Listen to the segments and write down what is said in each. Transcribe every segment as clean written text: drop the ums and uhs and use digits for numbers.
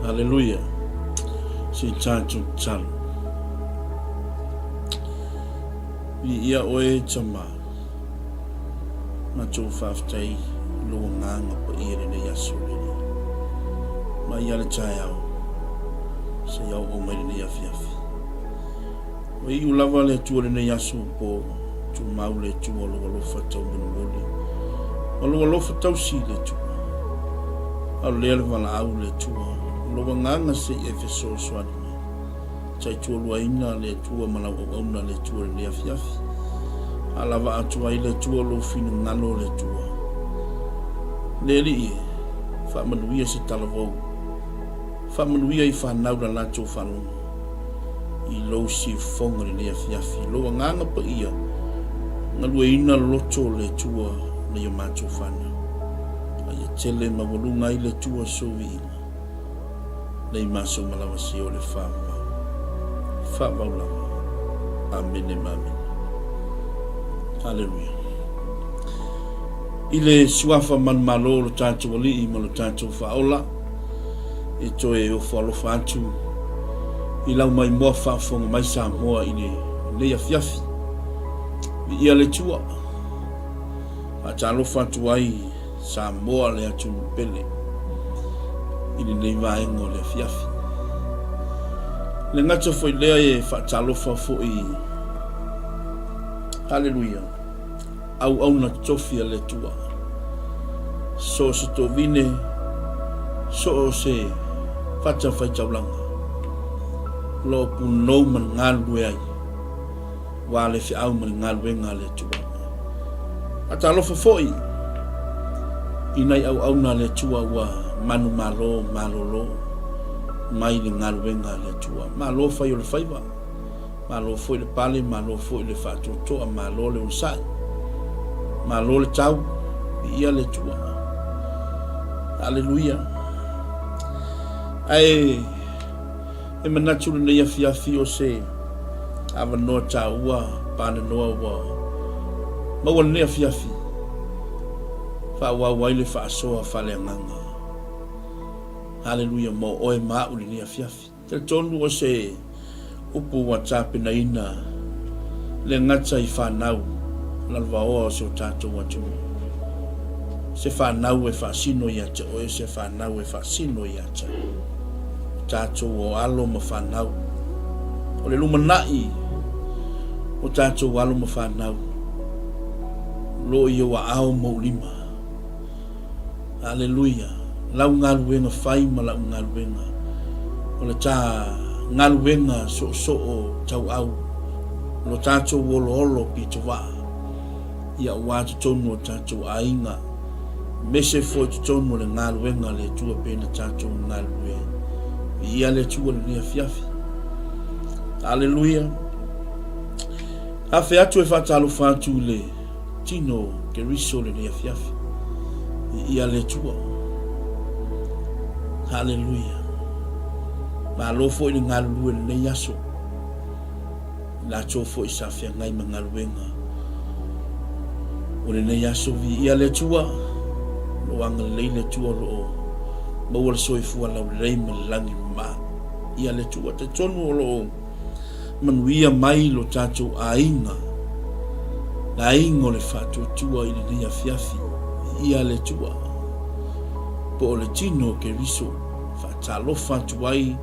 Hallelujah. Si chanchu chan. Ia oe chama. Macho faftai luanganga pa ire ne yasuri. Ma ia le chayao. Se yao o mai ne yafiafi. Wei ulava le tuole ne yasu po tu maule tu lo fatau ngoli. Lo fatau si le tu. Al le vala au le tu. Lo nganga se efeso swani. Chai tu lo ina le tu mana o una le tu ne yafiafi. Ala va atu ai le tu lo finu ngalo le tu. Le li fa manuia se talavo. Fa manuia I fa naura la tu fa lo. I lo si fonga le yafiafi lo nganga pa ia. Ngalu ina loto le tu le yo macho fana. Ai tele ma volunga I le tu so vi. Le maso malawa si o le fa. Fa maula. Amen amen. Hallelujah. Ile suafa man malo lo tanto wali I malo tanto fa ola. E toe o falo fantu. Ila mai mo fa fonga mai sa mo ine le yafiafi. Ia le tua. A talo fantu ai sa mo le atu pele. Ine le vai ngo le fiafi. Le ngato foi le fa talo fa foi. Hallelujah. Au na tofia le tua. So se to vine. So se facha fai chaulanga. Lo puno man ngalu ai. Wale fi au man ngalu ngale tua. Ata lo foi. Inai au na le tua wa manu malo malolo. Mai ni ngalu ngale tua. Malo fai o le faiva. Malo foi le pale, malo foi le fatu to, malo le usai. Malo le tau, ia le tua. Hallelujah. Ai e manatu le yafiafi o se ava no taua pana no wa. Ma wal ne yafiafi. Fa wa wa le fa so fa le nganga. Hallelujah mo oe ma uli ne yafiafi. Te tonu o se upu WhatsApp na ina le ngata I whanau la wao se o tātou watu se whanau e whasino I ata o se whanau e whasino I ata tātou o alo ma whanau o le lumanai o tātou o alo ma whanau lo I wa ao mo lima Hallelujah lau ngaluenga whai ma lau ngaluenga o le tā ngaluenga so o tau au lo tato wolo pitowa ia watu tonu o tato ainga mese fo tonu le ngaluenga le tua pena tato ngalue ia le tua le fiafi Hallelujah afe atu e fatalo fatu le tino ke riso le fiafi ia le tua Hallelujah ma lo fo I ngalu le yaso la cho fo I safia ngai mangaluenga o le yaso vi ia le tua lo anga le tua lo mo wal so fu la le langi ma ia le tua te tonu lo manuia mai lo tato ainga la ingo le fatu tua I le ya fiafi ia le tua po le tino ke riso fa talo fatu ai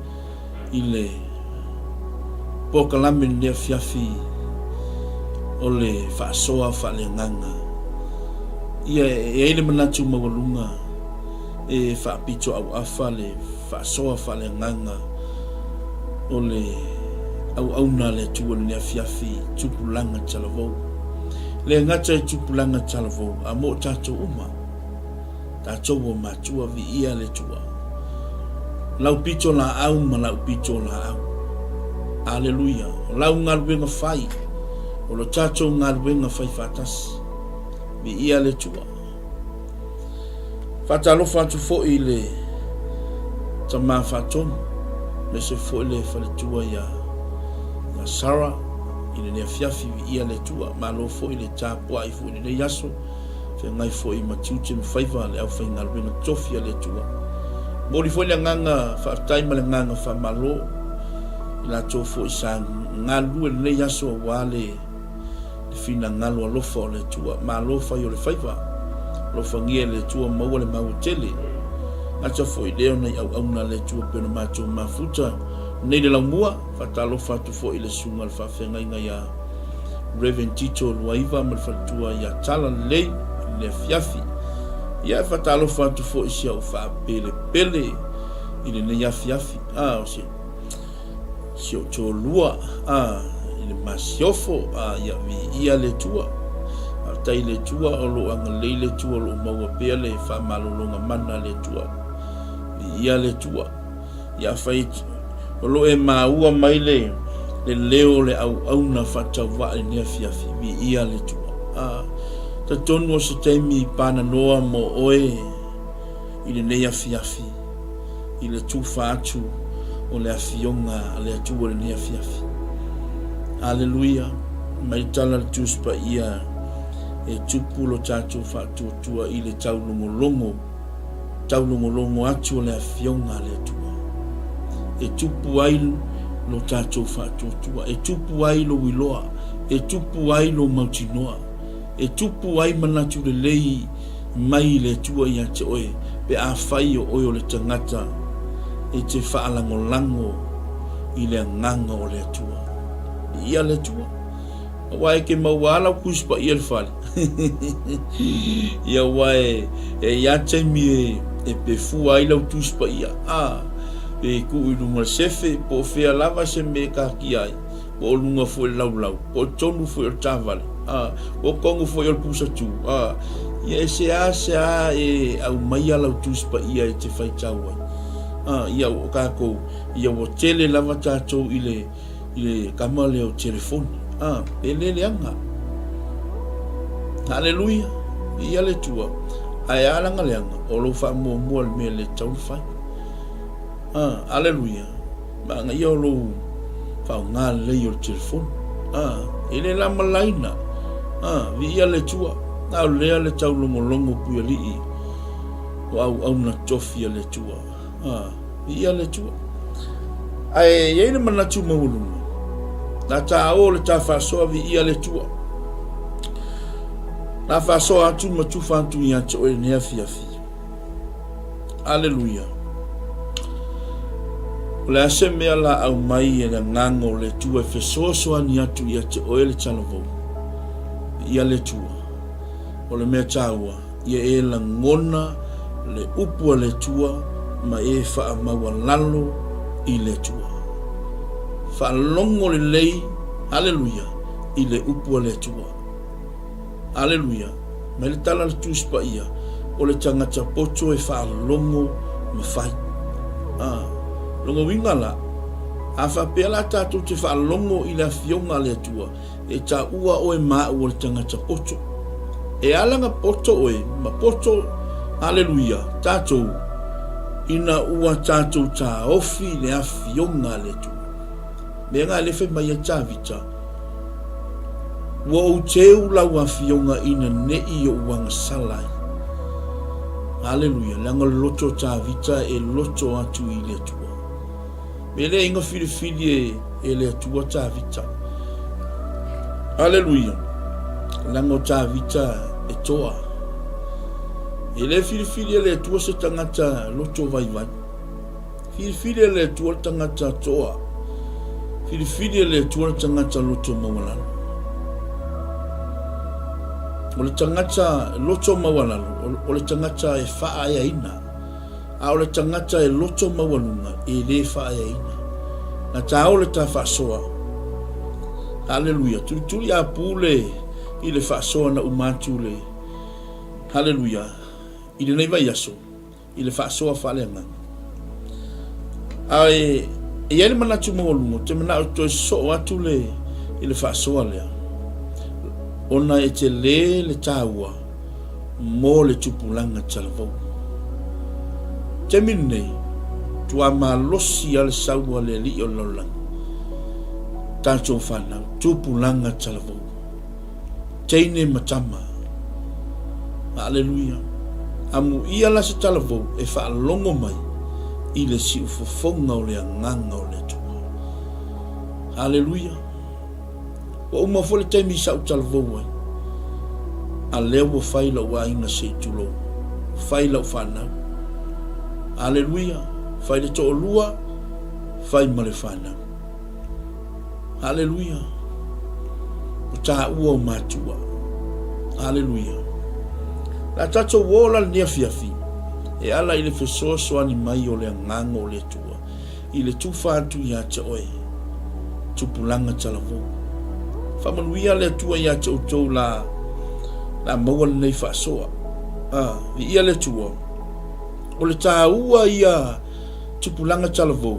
ile poka lame ne fiafi ole fa soa fa le nganga ia ele manatu mawalunga e fa pito au afa le fa soa fa le nganga ole au na le tu ne fiafi tupulanga talavo le ngata tupulanga talavo amo tato uma tato wo matua vi ia le tua lau pito la au ma lau pito la au Hallelujah lau ngaluenga fai o lo tato ngaluenga fai fatas vi ia le tua fatalo fatu fo ile tama faton le se fo ile fa le tua ya Sarah ile ne fiafi vi ia le tua ma lo fo ile tapo ai fo ile yaso fe ngai fo I matuche me faiva le au fai ngaluenga tofia le tua Mori foi le nganga fa time le nganga fa malo la tofo sa ngalu le yaso wale fina ngalo lo fo le tua malo fa yo le faiva lo fangie le tua mo le mau tele acha foi le na au na le tua pena macho mafuta nei de la mua fa talo fa tu fo ile sungal fa fenga inga ya Reverend Tito Luaiva mal fa tua ya tala le fiafi ya fa talo fa tu fo isia o fa pele ile ne ya fiafi o si o lua ile masiofo ya vi ia le tua tai le tua o lo anga le tua lo mau pe le fa malolonga mana le tua ia le tua ya fai o lo e maua mai le leo le au na fata wa ne fiafi vi ia le tua ta tonu se temi pana noa mo oe ile ne ya fiafi ile tu fatu o le afionga le tu o le ne fiafi. Hallelujah. Mai tala tu spa ia e tupu lo tatu fatu tua ile tau longo atu le afionga le tua e tupu ai lo tatu fatu tua e tupu ai lo wiloa e tupu ai lo mautinoa e tupu ai manatu le lei mai le tua ia te oe pe a fai o le tangata e te whaalango i le nganga o le tua ia le tua wai ke mawala kuspa ia le fale ia wai e ia te mi e pe fu ai lau tuspa ia pe ku i lunga sefe po fea lava se me ka ki ai po lunga fu lau po tonu fu el tavale o kongo fu el pusa tu ia se a e au mai lau tuspa ia e te fai tau ai ia o kako ia o tele lava tatou ile kamale o telefone ele anga. Hallelujah. Ia le tua ai alanga leanga o lo fa mo me le tau fai hallelujah ma nga ia lo fa nga le o telefone ele la malaina vi ia le tua au le tau longo pu ali au na tofia le tua ia le tua ai ele mana tu mo na ta o le ta fa so vi ia le tua na fa so atu ma tu fa tu ia to ne fiafi. Hallelujah. La seme ala au mai e ngango le tua fe so ani atu ia te o le chalovo ia le tua o le mea taua ia e la ngona le upu le tua ma e fa mawa lalo i le tua fa longo le lei. Hallelujah. I le upu le tua. Hallelujah. Me le tala le tuspa ia o le tangata poto e fa longo ma fai longo wingala a fa pela tatu te fa longo i la fionga le tua e ta ua o e maa o le tangata poto e alanga poto oe ma poto. Hallelujah. Tatu ina ua tatu ta ofi le a fionga le tua me nga le fe mai ta vita wo teu la wa fionga ina ne i o wang salai. Hallelujah. Langa loto ta vita e loto atu i le tua me le inga fili e le tua ta vita. Hallelujah. Langa ta vita e toa e le fili le tua se tangata loto vai fili le tua tangata toa fili le tua tangata loto mawalalo o le tangata loto mawalalo o le tangata e faa ya ina o le tangata e loto mawalunga e le faa ya ina na tau le ta faa soa. Hallelujah. Tuli a pule i le faa soa na umatu le. Hallelujah. I le neiva yaso i le faa soa faa le ngana ai e ele mana tu mo lungo te mana to so atu le i le fa so le ona e te le taua mo le tupulanga talvo te minne tu ama losi al saua le li o lola tanto fana tupulanga talvo teine matama. Hallelujah. Amu ia la se talvo e fa longo mai i le si ufofonga o le anganga o le tua. Haleluia. Wa uma fo le taimi sa utalvo ai. A leo fai la wa ina se tulo. Fai la ufana. Haleluia. Fai le to lua, fai male fana. Haleluia. Ta ua matua. Haleluia. La tato wola nia fiafi. E ala ile fesoso ani mai o le nganga o le tua. Ile tufa atu ya te oe. Tupulanga talavo. Famanuia le tua ya te utou la maua nei fasoa. Ia le tua. O le ta ua ia tupulanga talavo.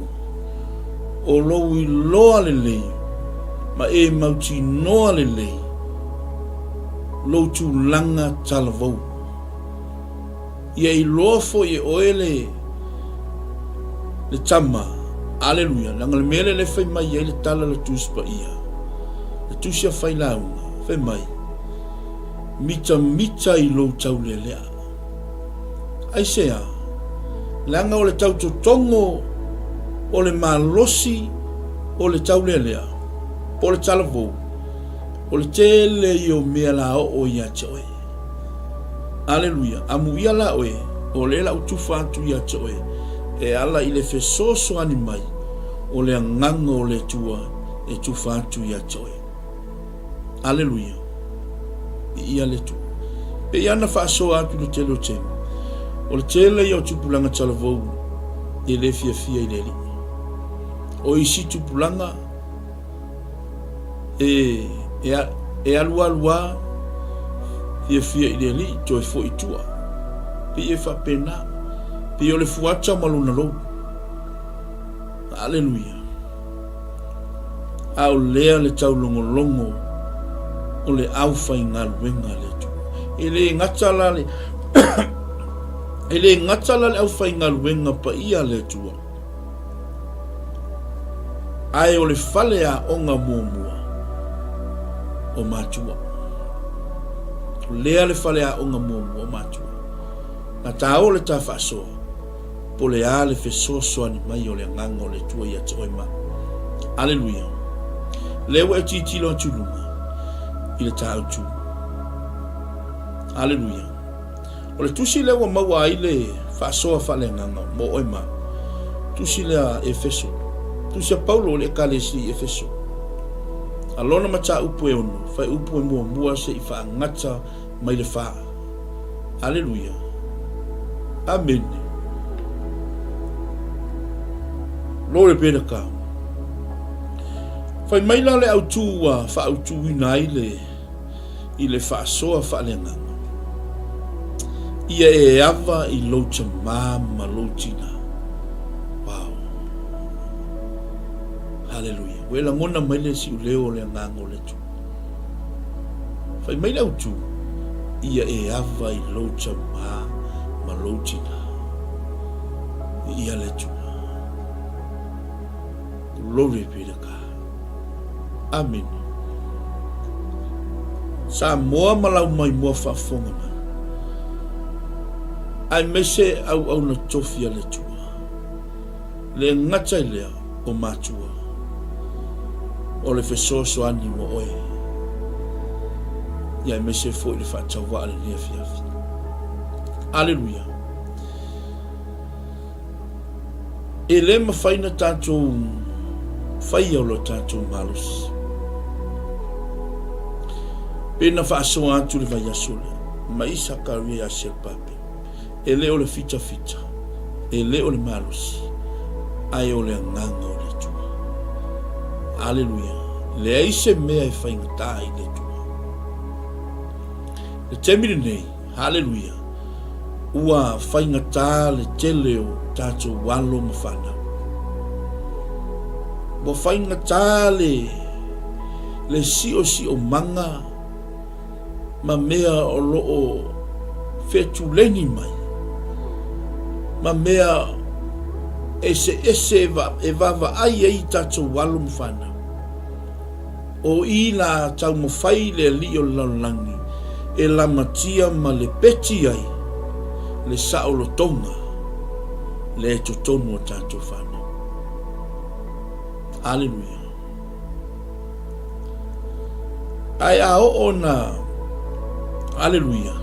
O lo i loa le lei. Ma e mauti noa le lei. Lo tu langa talavo. Ia i lofo i oele le tama. Aleluia. Langa le mele le fai mai ia le tala le tuspa ia. Le tusia fai launga. Fai mai. Mita i lo tau le lea. Ai sea. Langa o le tau tongo o le malosi o le tau le lea. O le talavo. O le tele i o mea la o ia te oe. Aleluia. Amu ia la oe. O le la utufa atu ia te oe. E ala i le fesoso ani mai. O le anganga o le tua. E tufa atu ia te oe. Aleluia. Ia le tu. E iana faasoa atu le tele o teme. O le tele i o tupulanga talavou. E le fia i le li. O isi tupulanga. E alua fia i le li to e fo i tua. Pe e fa pena. Pe o le fuacha maluna lo. Aleluia. Au lea le tau longo o le au fai ngaluenga le tu. Ele ngatala le ele ngatala le au fai ngaluenga pa ia le tua. Ai o le fale a onga muamua o matua. Lea le fale a onga muamua o matua. Na tau le ta fasoa. Po le a le fesoso ani mai o le nganga o le tua ia te oima. Aleluia. Lewa e titilo atulunga. I le tau tu. Aleluia. O le tusi lewa maua i le fasoa fale nganga mo oima. Tusi lea Efeso. Tusi a Paulo o le kalesi Efeso. Alona mata upu e ono. Fai upu e mua se i faa ngata mai le faa. Aleluia. Amen. Lore pena ka. Fai maila le autu wa fa autu ina i le fa soa fa le nganga. Ia e ava i locha mama lochina. Wow. Hallelujah. Wela ngona maile si uleo le nganga o le tu. Fai maila autu. Ia e ava i locha mama lochina. Ia le tu. Glory be to God. Amen. Sa moa malau mai moa whafonga mai. Ai mese au na tofia le tua. Le ngatai lea o matua. O le fesoso ani mo oe. Ia mese fo i le whatawa ale lia fiafi. Aleluia. E le mawhaina tātou whai au lo tātou malus. Pena whaasoa atu le vai asole. Ma isa karia ya sel pape. E le o le fita. E le o le malus. Ai o le nganga o le tua. Aleluia. Le aise mea e whaingata i le tua. Le temiri nei. Hallelujah. Ua whaingata le tele o tātou walo mawhana. Mo whaingata le si o manga ma mea o loo whetuleni mai. Ma mea ese e vava ai tātou walo mawhana. O i la tau mawhai le li o laulangi e la matia ma le peti ai le saolo tonga le totonu o tātou whānau. Hallelujah. Ai a o na, hallelujah,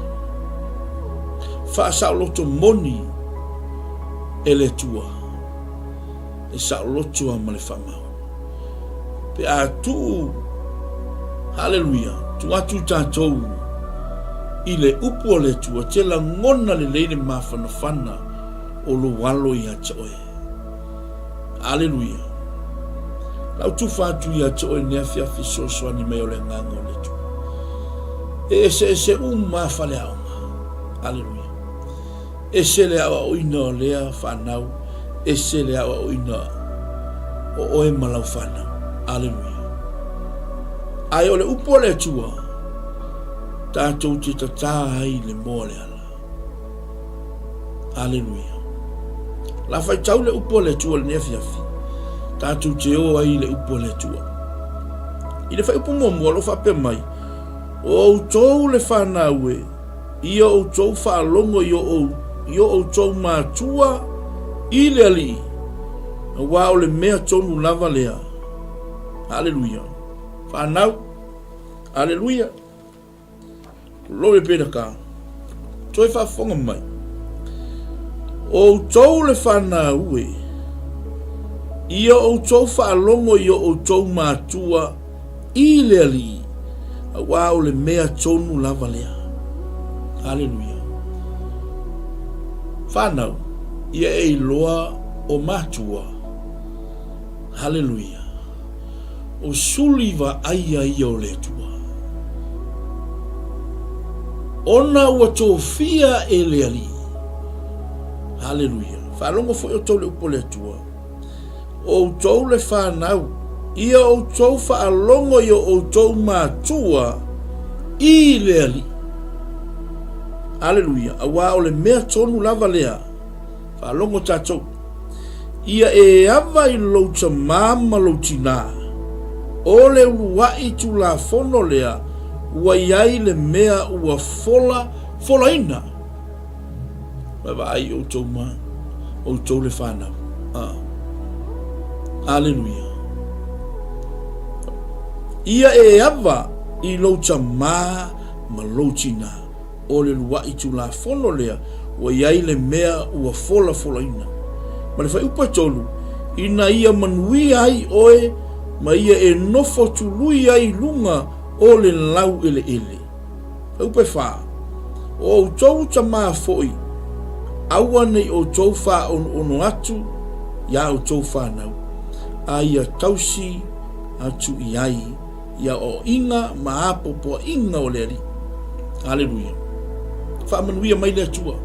whaasau loto moni e le tua, e sau loto a male whamau. Pe a tu, hallelujah, tu atu tātou i le upu o le tua, te la ngona le leine mawhanawhana o lo walo i ata oe. Hallelujah. Lau tu whātu i ata oe nea whiawhi sosoani mei o le nganga o le tua. E se mawhale aonga. Hallelujah. E se le awa oina o lea whanau, e se le awa oina o oe malau whanau. Hallelujah. Ai o le upu o le tua, tātou te tatai le moa le ala. Hallelujah. La fai tau le upo le tua le nefiafi. Tātou te o ai le upo le tua. I le fai upo momo alo fa pe mai. O tou le whanaue. Ia o tou whaalongo ia o tou mātua i le ali. Wa o le mea tonu lava lea. Hallelujah. Whanau. Hallelujah. Loe pēna kā. Toi whafonga mai. O tou le whanaue. Ia o tou whaalongo ia o tou mātua i le ali. Wa o le mea tonu lava lea. Hallelujah. Whanau. Ia e loa o mātua. Hallelujah. O suliva aia ia o le tua. Ona ua tōwhia e le ali. Hallelujah. Whalongo fo i o tau le upo le tua. O tau le whanau. Ia o tau whaalongo i o tau mātua i le ali. Hallelujah. Awa o le mea tonu lava lea. Whalongo tātou. Ia e awa i louta māma loutina. O le uruai tu la fono lea. Ua iai le mea ua fola ina. Wawa ai o tau ma, o tau le whanau. Hallelujah. Ia e awa i louta ma loutina. O le luai tu la fono lea. Ua iai le mea ua fola ina. Ma le whai upa tolu. Ina ia manui ai oe. Ma ia e nofo tului ai lunga. O le lau ele. Upe wha. O tau ta maa foi. Aua nei o tau wha ono atu. Ia o tau wha nau. A ia tausi atu iai. Ia o inga ma apopo inga o le ari. Hallelujah. Wha manuia mai le atua.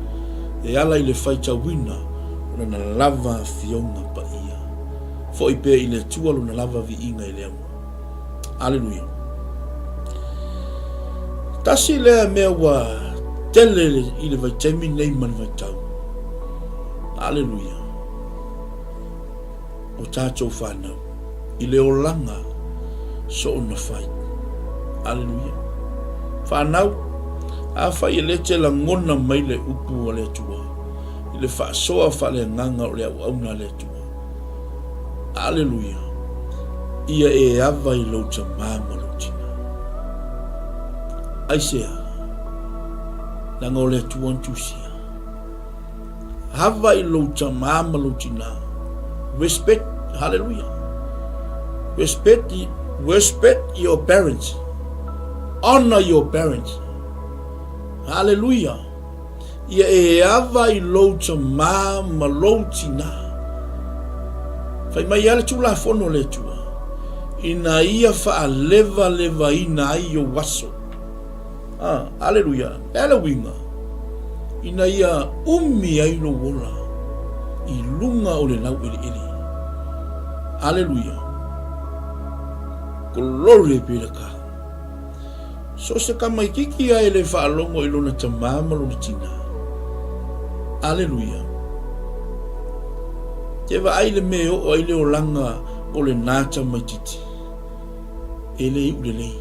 E ala i le whaita wina. O na lava fionga pa ia. Fo i pe i le atua lo na lava vi inga i le amu. Hallelujah. Tasi lea mea wa tele i le vaitemi nei man vaitau. Hallelujah. O tātou whanau. I le o langa so o na whai. Hallelujah. Whanau. A whai e le te la ngona mai le upu o le tua. I le whaasoa wha le nganga o le au auna le tua. Hallelujah. Ia e awa i louta māma loutina. Aisea, langa o le tuantusia. Hava i louta māma loutina. Respect, hallelujah. Respect your parents. Honor your parents. Hallelujah. Ia e ava i louta māma loutina. Fai mai ale tu la fono le tua. Ina ia wha leva ina ai o waso. Hallelujah. Hallelujah. Ina ia umi ai no wola. I lunga o le lau ili. Hallelujah. Glory be to God. So se kamai kiki ai le whaalongo i lona tamama lona tina. Hallelujah. Te wa ai le meo o ai le o langa o le nata mai titi. Ele i ulelei.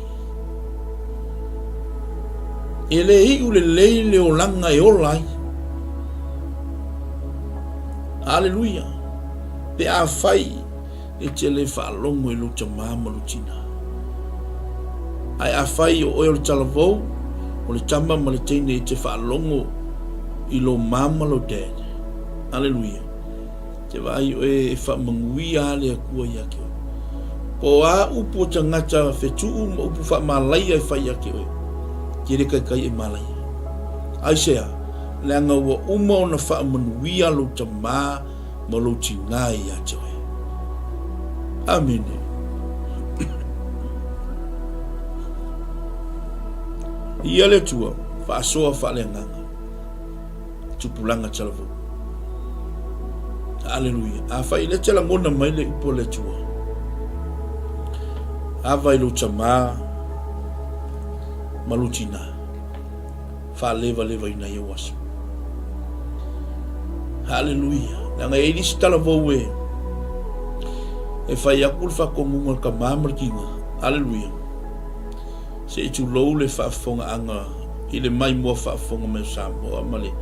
Ele i ulelei le o langa e olai. Aleluia. Pe a fai e te le whaalongo e lo te māma lo tina. Ai a fai o oe o le talavou, o le tama ma le teine e te whaalongo i lo māma lo dad. Aleluia. Te vai o e whamanguia le a kua i ake o. Po a upo tangata whetuu ma upo whamalai ai whai ake o. Kere kai e malai. Ai sea, le anga ua uma o na whaamanuia lo ta mā ma lo tingai a te o. Amen. Ia le tua, whaasoa whaalenganga. Tupulanga talavu. Aleluia. A whai le tala ngona mai le upo le tua. A vai lo tama malutina. Whaaleva leva ina ia wasu. Aleluia. Nanga e nisi talavu e. E whai akul whakongunga ka mamarkinga. Aleluia. Se i tu lou le whaafonga anga i le mai mua whaafonga me Samoa male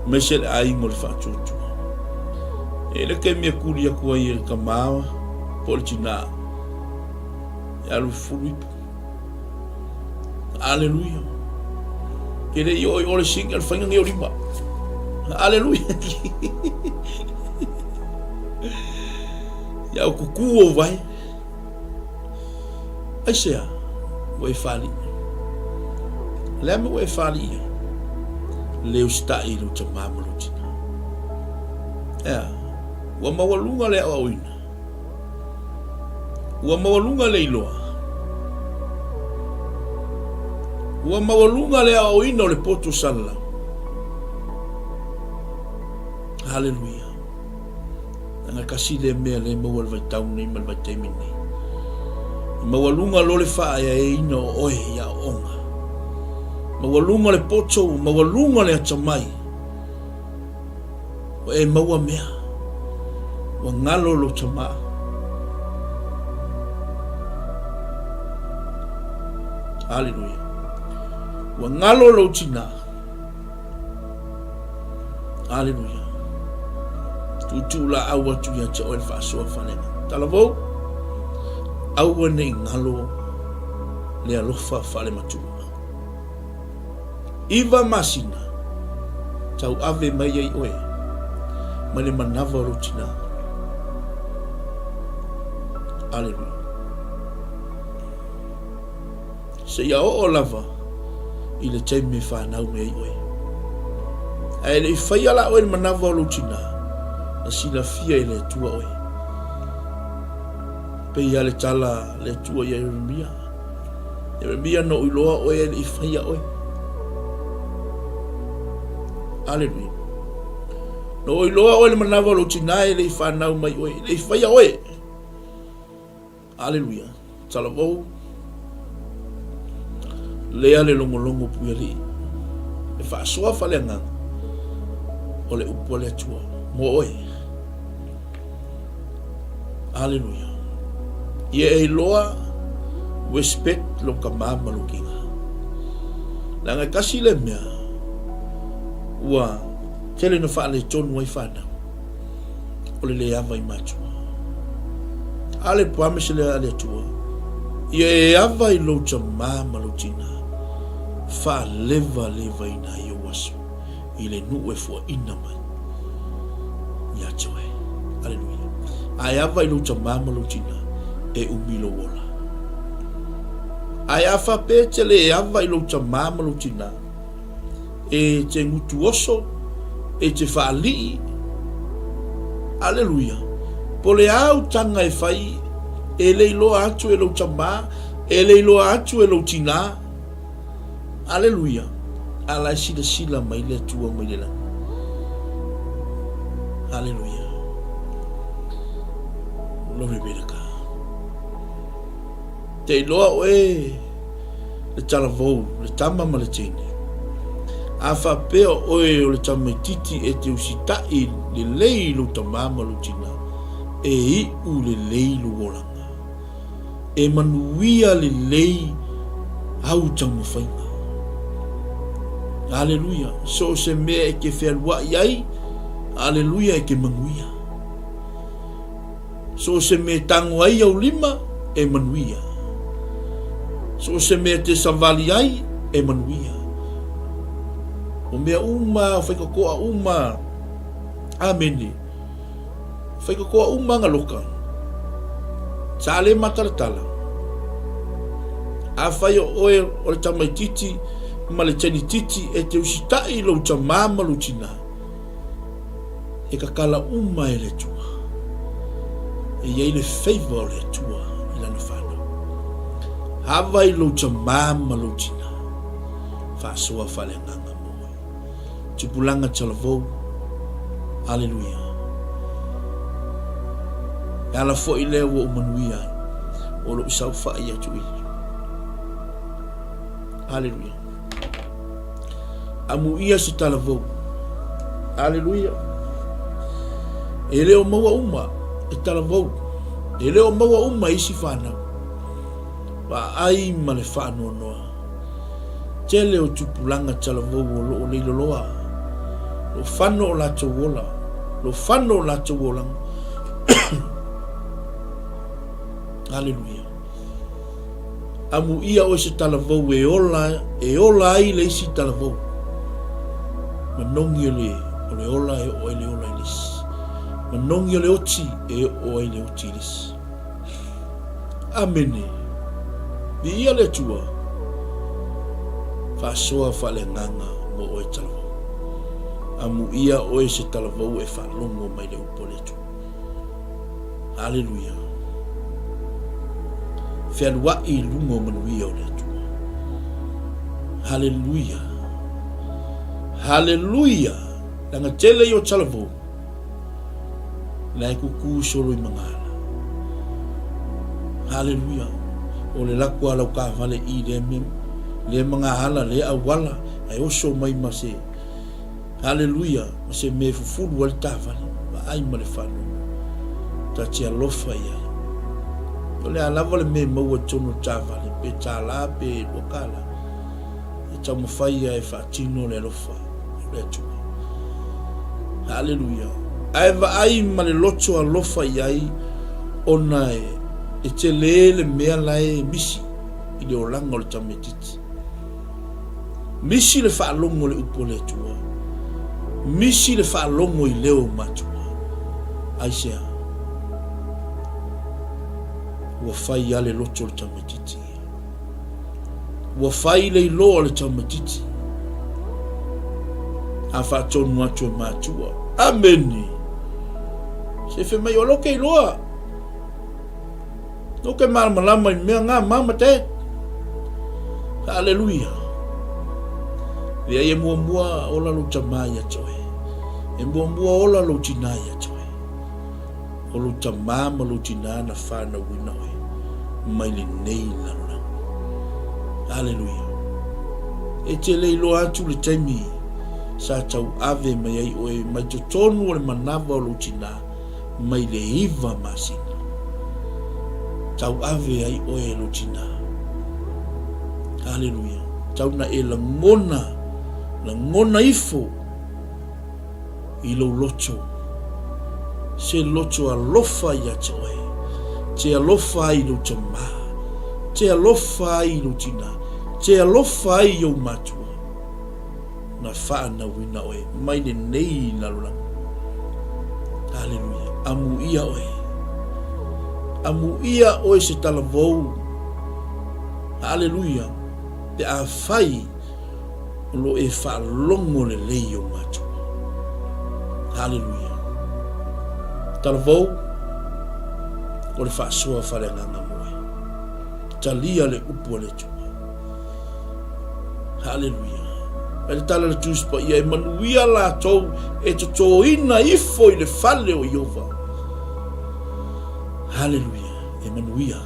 me se le aingo le whaatutu e le ke mea kuri akua i le kamawa po le tina e alu furuipu. Aleluia. Ke le i o le singa le whainga nge o rima. Aleluia. Ia o kuku o vai ai sea Wai fali. Lema wai fali. Leo sta i lo tamamu lo tina. Wa mawalunga le awina. Wa mawalunga le iloa. Wa mawalunga le awina le poto sala. Hallelujah. Nga kasi le mea le mawal vai tauni mal vai taimini. Mawalunga lo le wha e ina o oe ia onga. Mawalunga le poto, mawalunga le atamai. O e maua mea. Wa ngalo lo tama. Hallelujah. Wa ngalo lo tina. Hallelujah. Tutu la awa tu ya cha oe wha soa whanenga. Talavou. Aua nei ngalo le alofa whale matua. Iwa masina tau ave mai ai oe ma le manawa rotina. Aleluia. Se ia o lava i le taime whanau me ai oe. Ai le whai ala oe le manawa rotina na sila fia i le tua oe. Pe ia le tala le tua ia Yeremia. Yeremia no iloa oe le ifaya oe. Aleluia. No iloa oe le manawa lo tinae le ifanau mai oe. Le ifaya oe. Aleluia. Talavou. Lea le longolongo puia li. E whaasoa whale ngang. O le upua le tua. Mo oe. Aleluia. Ia e loa wespet lo ka mama lo kinga. Langa kasi le mea ua tele no whaale tonu ai whana o le le ava i matua. Ale puamese le ale atua. Ia e ava i lo ta mama lo tina wha leva ina i o wasu i le nu e fua ina mai ia choe. Aleluia. Ai ava i lo ta mama lo tina e umilo wola. Ai afa pete le ava i lo ta mama lo tina e te ngutu oso e te whaali. Aleluia. Po le au tanga e whai e le iloa atu e lo ta ma e le iloa atu e lo tina. Aleluia. Ala sila mai le tua mai le la. Aleluia. Glory be to God. Te loa oe le talavou, le tama ma le tene. A whapea oe o le tamaititi e te usitai le leilo tamama lo tina. E i u le leilo wolanga. E manuia le lei au tamawhainga. Aleluia. So se mea e ke whea lua iai. Haleluia e ke manuia. So se me tango ai au lima e manuia. So se me te savali ai e manuia. O mea uma whaikakoa uma. Amene. Whaikakoa uma ngaloka. Sa ale mataratala. A whai o le tamai titi, ma le teni titi e te usitai lo tamama lutina. E kakala uma e le tua. E iei le feiva o le tua i lana whanau. Hawai lo tamama lutina. Whasoa whale nganga moe. Tupulanga talavou. Hallelujah. E ala fo i lea wa umanuia. O lo usau whai atu i. Hallelujah. Amu ia se talavou. Hallelujah. E leo maua uma e talavou. E leo maua uma isi whanau. Wa ai ma le whanau noa. Te leo tupulanga talavou o lo leilo loa. Lo whanau o la tawola. Lo whanau o la tawola. Hallelujah. Amu ia o se talavou e ola ai le isi talavou. Manongi o le ola e o le ola ilis. Manongi o le oti e o le oti ilis. Amene. Di ia le tua. Whasoa whale nganga mo o e talavou. Amu ia o se talavou e whalongo mai le upo le tua. Hallelujah. Whenua i lungo manuia o le tua. Hallelujah. Hallelujah. Langa tele i o talavou. Lai kuku solo i mangala. Hallelujah. O le laku alau ka vale i le mem. Le mangahala le awala. Ai oso mai mase. Hallelujah. Mase me fufuru wale ta vale. Wa ai ma le whanu. Ta tia lofa ia. O le alava le me maua tono tavale pe tala pe wakala e tamu whaia e whaatino le lofa le tua. Hallelujah. Aewa ai ma le loto a lofa iai ona e te le mea lai misi i le olanga o le tametiti. Misi le whaalongo le upo le tua. Misi le whaalongo i leo matua. Aisea. Ua fai ale loto le tamatiti. Ua fai le ilo le tamatiti. A whaatonu atu e mātua. Ameni. Se whi mai o loke iloa. Loke malamalama i mea ngā mama te. Hallelujah. Vea e mua ola lo tamai atoe. E mua ola lo tinai atoe. O lo tamama lo tinana whana wina oe. Mai le nei lana. Hallelujah. E te leilo atu le taimi sa tau ave mai ai oe mai to tonu o le manava o lo tina mai le iva masina. Tau ave ai oe lo tina. Hallelujah. Tau na e la ngona ifo i lo loto. Se loto a lofa i atoe. Te alofa ai lo tama. Te alofa ai lo tina. Te alofa ai o matua. Na whaana wina oe. Mai ne nei na lula. Hallelujah. Amu ia oe. Amu ia oe se talavou. Hallelujah. Te a whai lo e whaalongo le lei o matua. Hallelujah. Talavou. O le whaasua whare nganga moe. Talia le upo le tua. Hallelujah. E le tala le tuspa ia e manuia la tau e to toina ifo i le whale o Iova. Hallelujah. E manuia.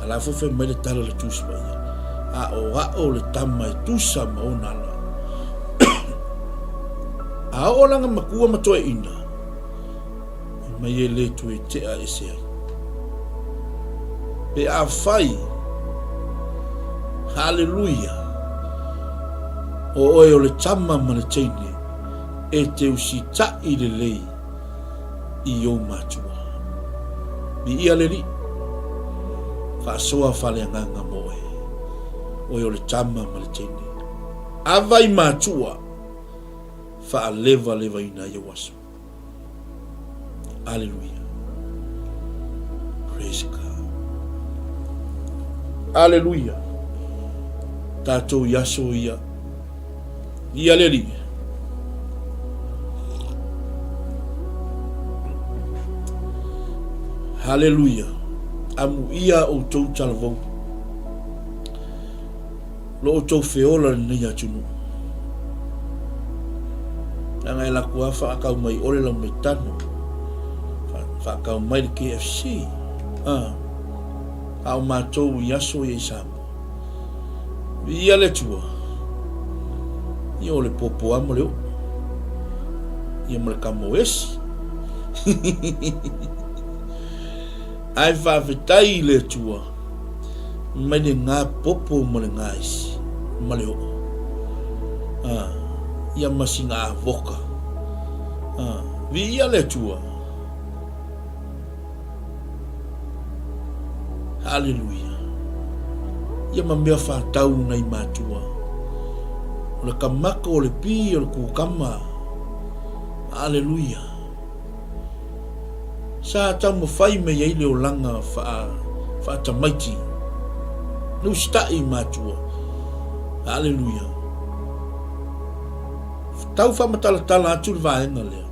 Ala fofe mai le tala le tuspa ia. A o le tama e tusa maonala. A o langa makua matoe ina. Mai e le tu e te a ese ai. Pe a whai. Hallelujah. O oe o le tama ma le teine. e te usita i le lei i o matua. Mi ia le li, whaasoa whale anganga moe, o le tama ma le tene. Awai matua, wha leva ina ia waso. Hallelujah. Praise God. Hallelujah. Tatou yaso ia. Ia le li. Hallelujah. Amu ia o tou talavou. Lo o tou feola ni atunu. Nanga ela kua whaakau mai ore lau me tano. Whaakau mai KFC. Au mātou yaso i sambo. Ia le tua. Ia o le popo amo leo. Ia mo le kamo esi. Ai whawhetai le tua. Mai le ngā popo mo le ngā esi. Ma leo. Ia masi ngā voka. Ia le tua. Hallelujah. Ia mamea whātau nei mātua. O le kamaka o le pi o le kukama. Hallelujah. Sa tau mawhai me iei leo langa whaatamaiti. Nau stai mātua. Hallelujah. Tau whamatalatala atu le vaenga lea.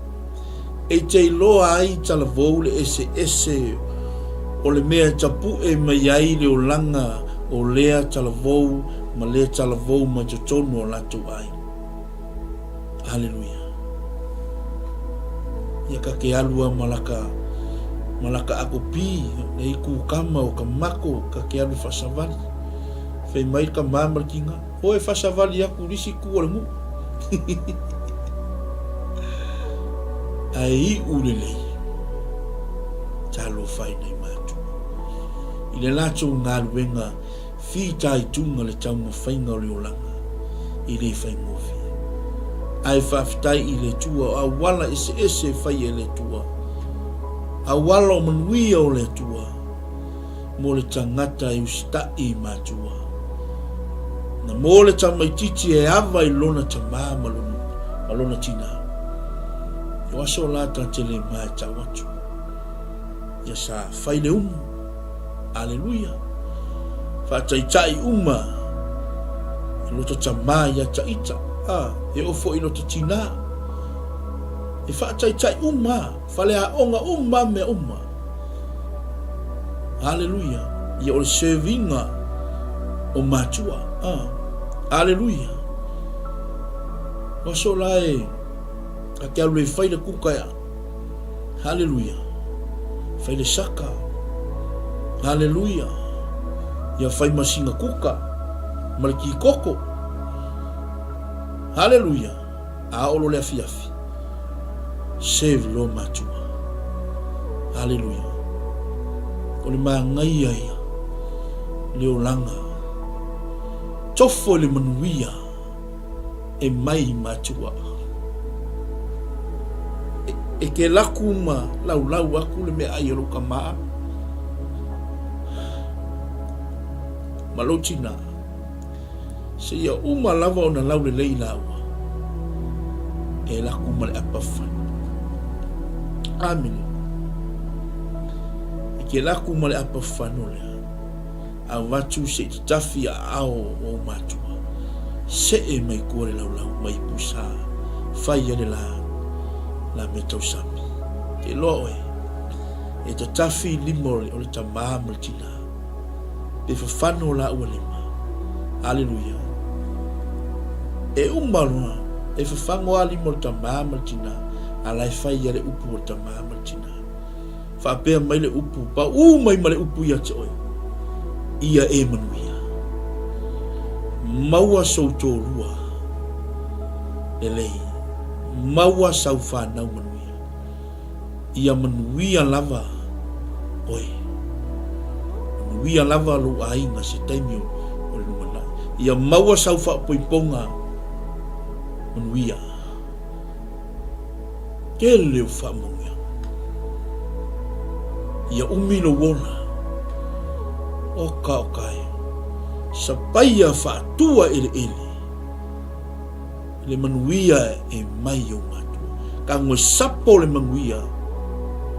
E te loa ai tala vou le ese o le mea tapu e mai ai leo langa o lea talavou ma lea talavou ma totonu o latu ai. Hallelujah. Ia ka ke alua malaka ako pi le iku kama o ka mako ka ke alu fasavali. Fei mai ka mamar kinga. O e fasavali aku risi ku o le mu. Ai ulelei. Talo fai nei matu. Ile lato ngā luenga fi tai tunga le tau mawhainga o le olanga. I le fai ngofi. Ai whaftai i le tua. A wala ese fai e le tua. A wala o manuia o le tua. Mo le tangata i usta i matua. Na mo le tamaititi e awa i lona tamā malona tina. I waso lata te le mai tawatu. Ia sa fai le umu. Hallelujah. Whaataitai uma. I loto tamā ia taita. E ofo i loto tina. E whaataitai uma. Whale a onga uma me uma. Hallelujah. Ia o le servinga o matua. Hallelujah. Waso lae. Ake alu e whai le kukaya. Hallelujah. Whai le saka. Hallelujah. Ia whai masinga kuka. Mariki koko. Hallelujah. A olo le afiafi. Save lo matua. Hallelujah. O le maangai aia. Leo langa. Tofo le manuia. E mai matua. E ke laku ma lau aku le mea ai roka maa. Malotina. Se ia uma lava o na lau le lei laua. E laku ma le apafan. Amen. E ke laku ma le apafan o lea. A watu se tafi a ao o matua. Se e mai kore lau mai pusa. Fai ane la metau sami. Te loe. E ta tafi limore o le tamā maltina. Pe fafano la ua lima. Hallelujah. E umarua. E fafango a limo le tamā maltina. A lai fai ya le upu o le tamā maltina. Whapea mai le upu. Pa mai ma le upu ia te oi. Ia e manuia. Maua soutolua. Lelei. Maua sau whanau manuia. Ia manuia lava. Oi. Manuia lava lo ainga se taimio o le lumana. Ia maua sau wha poiponga. Manuia. kele whamunga. Ia umino wona. Oka okai. Sapaya whaatua ele. Le manuia e mai o matua. Ka ngoe sapo le manuia.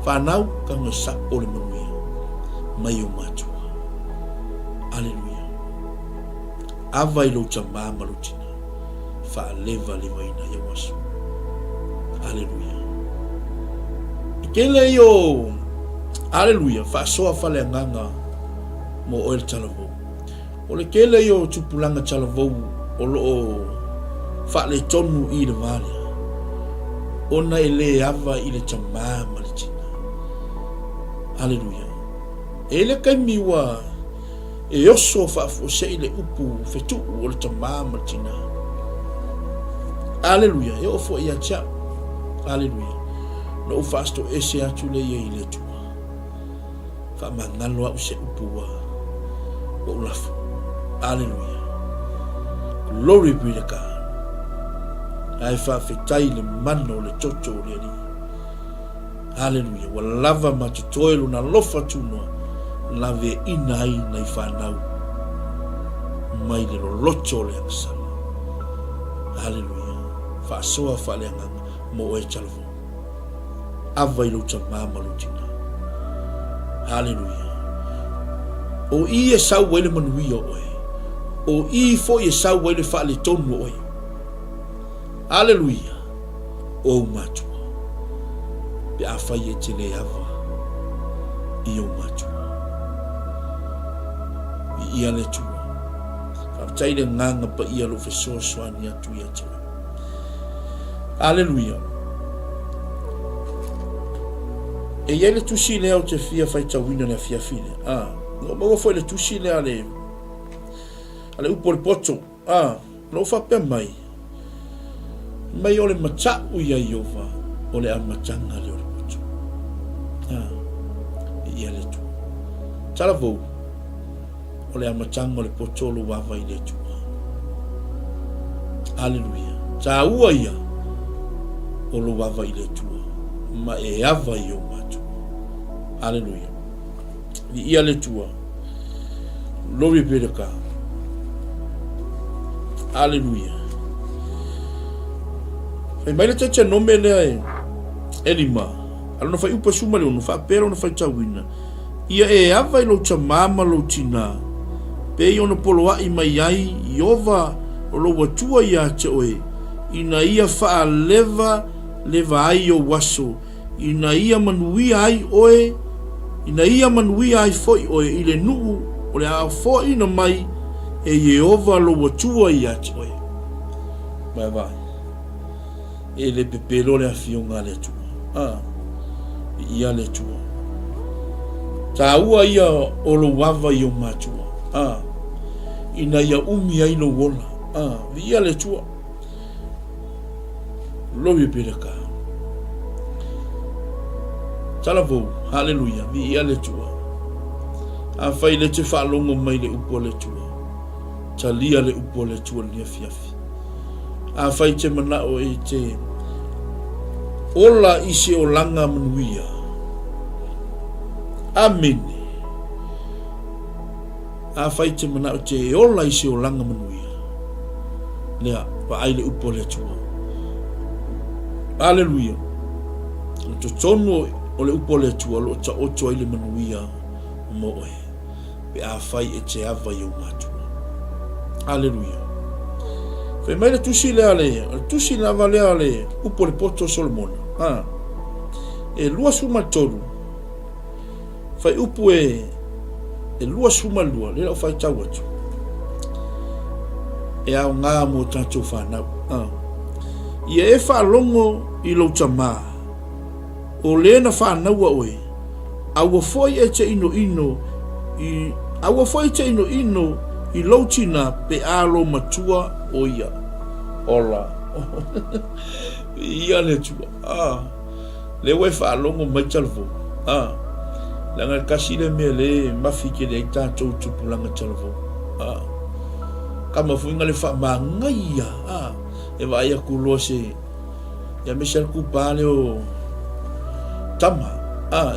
Whanau ka ngoe sapo le manuia. Mai o matua. Aleluia. Ava ilo chamama lutina. Whaaleva le waina ia wasu. Aleluia. Kele yo. Aleluia. Whaasoa whale anganga. Mo oel talavou. O le kele yo tupulanga talavou. O loo. Whale tonu i le vale. Ona ele ava i le chamama le tina. Aleluia. Ele kai miwa. E oso whaafose i le upu. Fetu o le chamama le tina. Aleluia. E ofo i a tia. Aleluia. No ufasto ese atu le i le tua. Whamangalo au se upu wa. O ulafu. Aleluia. Glory be to God. Ai whawhetai le mano le toto le ni. Hallelujah. Wa lava matutoelu na lofa tunua. Lave ina ai na i whanau. Mai le loto le angsala. Hallelujah. Whaasoa whale anganga mo e chalvo. Ava ilo ta mama lutina. Hallelujah. O i e sau wele manuia oe. O i fo i e sau wele whale tonu oe. Hallelujah. O matua. Pe awhai e te le ava. I o matua. I ia le tua. Whaptai le nganga pa ia lo fesoa soani atu ia tua. Hallelujah. E ia le tusi lea o te fia whai tawina na fia fine. No maua foi le tusi lea ale upo le poto. No whapea mai. Mai ole matau ia iova ole a matanga le ole poto. Ia le tu. Tala vou. Ole a matanga ole poto lo wawa i le tu. Hallelujah. Ta ua ia o lo wawa i le tu. Ma e ava i o matu. Hallelujah. Ia le tua. Glory be to God. Hallelujah. Fai mai le tacha nome lea e lima. Alo na fai upa suma leo, no fai apera na fai tawina. Ia e ava i lo tamama lo tina. Pe i ona poloa i mai ai, iova o lo watua ia te oe. Ina ia faa leva ai o waso. Ina ia manuia ai oe. Ina ia manuia ai foi oe i le nuu. O le a foi na mai e Yehova lo watua ia te oe. Vai vai. E le pepelo le afionga le tua. Ia le tua. Ta ua ia o lo wava i o matua. Ina ia umi ai lo wola. Ia le tua. Glory be to God. Tala vou. Hallelujah. Ia le tua. A fai le te whaalongo mai le upo le tua. Talia le upo le tua lia fiafi. A fai te mana o e te ola isi o langa manuia. Amen. A fai te mana o te ola isi o langa manuia. Lea, pa ai le upo le tua. Hallelujah. O te tono o le upo le tua lo ta oto ai le manuia mo oe. Pe a fai e te ava i o matua. Hallelujah. Fai mai le tusi le ale, tusi le ava le ale, upo le poto Solomona. E lua suma toru. Fai upu e lua suma lua, le lau fai tau atu. E au ngā mo tātou whanau. Ia e whaalongo i lau tamā. O le na whanau a oe. Aua foi e te ino i lau tina pe alo matua o ia. Ola. Ia le tua. Le wai whaalongo mai talvo. Langa kasi le mea le mawhike le tātou tupulanga talvo. Kama fuinga le wha maa ngai ia. E wa ia kuloa se Ya Michelle Cooper leo tama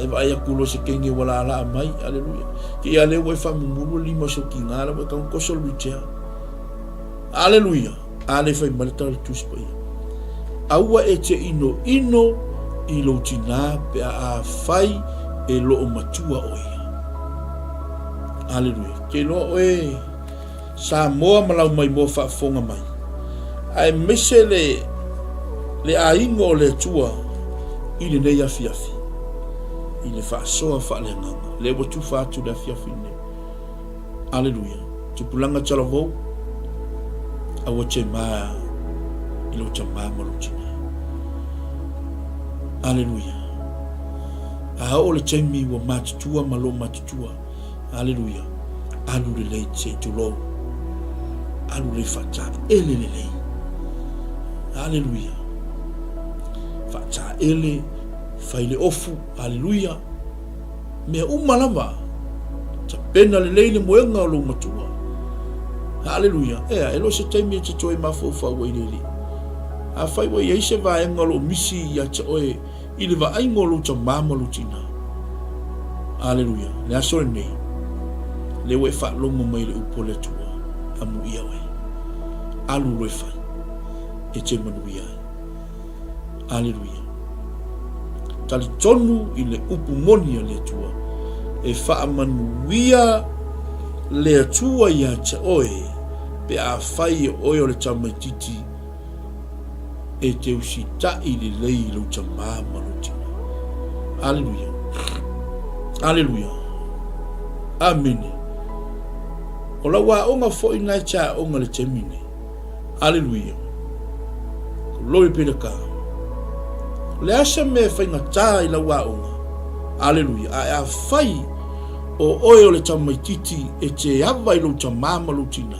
e vai akulo se kengi wala ala mai haleluya ki ale we fa mumulu lima so kingala we kan ko so lucha haleluya ale fa malta tus pa aua e te ino i lo tina pe a fai e lo matua oia haleluya ke lo e sa moa malau mai mo fa fonga mai ai mesele le aingo le tua i le nei afiafi i le whaasoa whaalenganga le watu whaatu le afiafi ne aleluia tupulanga talavou awa te maa i lo ta maa malutina aleluia a o le taimi wa matutua malo matutua aleluia alu le lei te tulo alu le whaata ele le lei aleluia whaata ele faile ofu haleluia me umalava ta pena le leile moenga o lo matua haleluia elo se taimi te toi mafofa wa ileli a fai wa yeise va enga lo misi ya te oe ili va aingo lo ta mama lo tina haleluia le asore nei le we fa lo mo mai le upole tua amu ia we alu lo fai e te manuia haleluia tali tonu i le upu moni le tua e wha manuia le tua ia te oe pe a whai oe o le tamaititi e te usita i le lei lo ta mamalutina aleluia aleluia amene o la wa onga fo ina cha onga le temine aleluia loi pedaka le asa me whainga tā i la waonga aleluia a whai o oe o le tamaititi e te hawa i lo ta mamalutina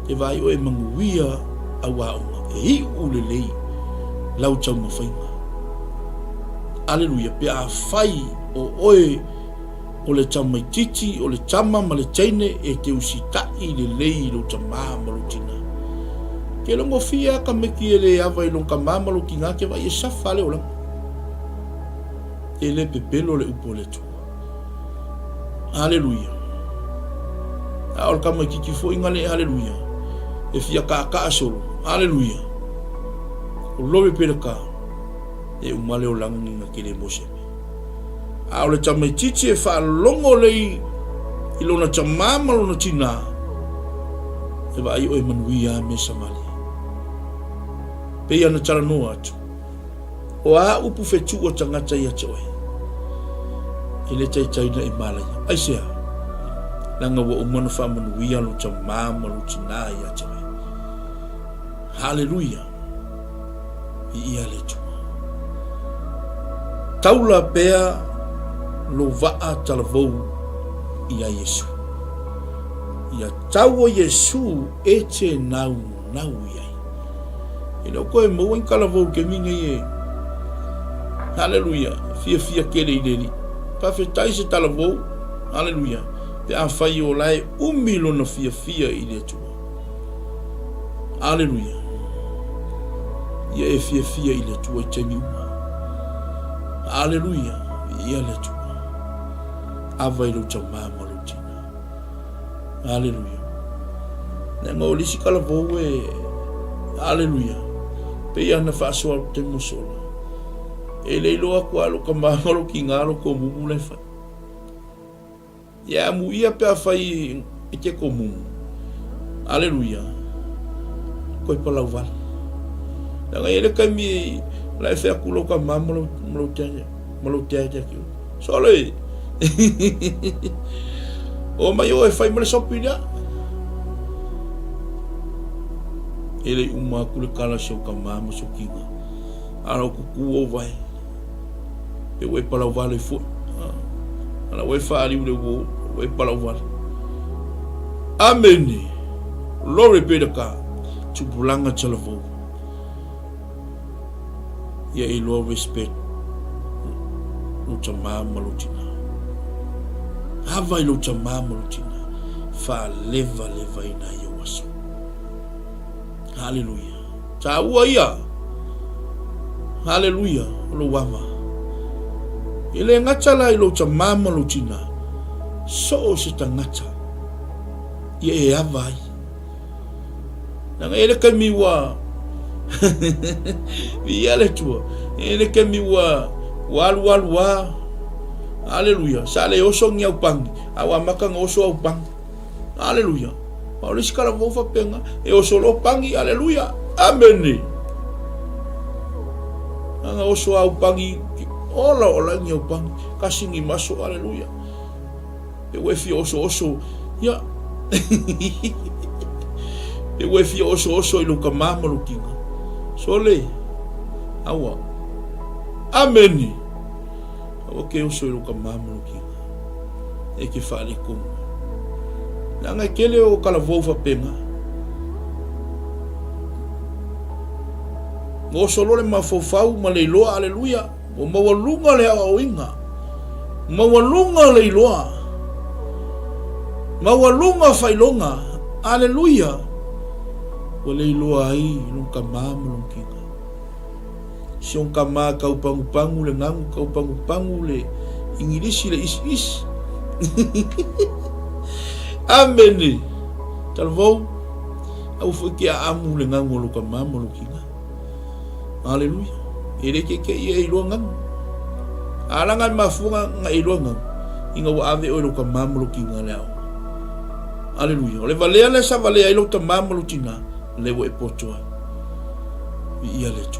te vai oe manguia a waonga e hi ule lei lau tau mawhainga aleluia pe a whai o oe o le tamaititi o le tama ma le teine e te usita i le lei lo ta mamalutina ke longo fia ka meki ele ava i longa mamalo ki ngā ke vai e safa le ola ele pepelo le upo le tua haleluia a ol kama ki fo inga le haleluia e fia ka asolo haleluia o lobe peleka e umale o langi nga ke le mose a ole tama titi e fa longo le i lona tamama lona tina e vai o manuia me samali pe ia na tala no atu o a upu fetu o tangata ia te oe ele tai na i malai ai sea langa wa umana wha manuia lo ta mama lo tina ia te oe haleluia i ia le tu taula pea lo vaa talavou ia Yesu ia tau o Yesu e te nau ia e no koe mo en kalavou ke minga ye haleluia fia kele i leli pa fetai se talavou haleluia pe a fai o lai umilo na fia i le tua haleluia ia e fia i le tua te miuma haleluia ia le tua avai lo tau mama lo tina haleluia nenga o lisi kalavou e haleluia pe ia na whaasoa te musola e leilo aku alo ka mamalo ki ngalo ko mumu le fa ia mu ia pe a fai e ke ko mumu haleluia koi palau val nanga ele ka mi la fe akulo ka mamalo malo te ki sole o mai o e fai male sopina ele uma kule kala so ka mama so kinga ala ku o vai e we pala vale fo ala we fa ali we pala vale amen lo repedaka tu bulanga chalavo ya i lo respect lo mama lo tina hava lo mama lo tina fa leva ina yo waso haleluia taua ia Haleluia, lo wama. Ile ngata la ilo tamama lo tina. So se tangata. Ia e avai. Nanga ele kami wa. Ia le tua. Ele kami wa. Walu wa. Haleluia. Sale oso ngia upangi. Awa maka ngoso upangi. Haleluia. Paulo skala vofa penga. E oso lo pangi. Haleluia. Amen. Nanga oso upangi. Ola ngia upangi. Kasingi maso. Haleluia. E wefi oso. Ya. E wefi oso ilu kamama lukinga. Sole. Awa. Amen. Oke oso ilu kamama lukinga. E ke fale kumu. Nanga kele o kala vofa penga. Oso lole mafofau maleloa. Aleluia. O mawalunga le awa oinga. Mawalunga le iloa. Mawalunga failonga. Aleluia. Wale iloa ai nung kamama nung kinga. Siong kama kau pangu-pangu le ngangu kau pangu-pangu le ingilisi le is. Amen. Talvou au fuki amu le ngangu lu kamama nung kinga. Aleluia. Ele ke ia iloa ngangu. Alangan mafunga nga iloa ngangu. Inga wa ave o lu kamama nung kinga leo. Aleluia. Ole valea le sa valea ilo tamama lu tina. Lewo e potoa. Ia le tu.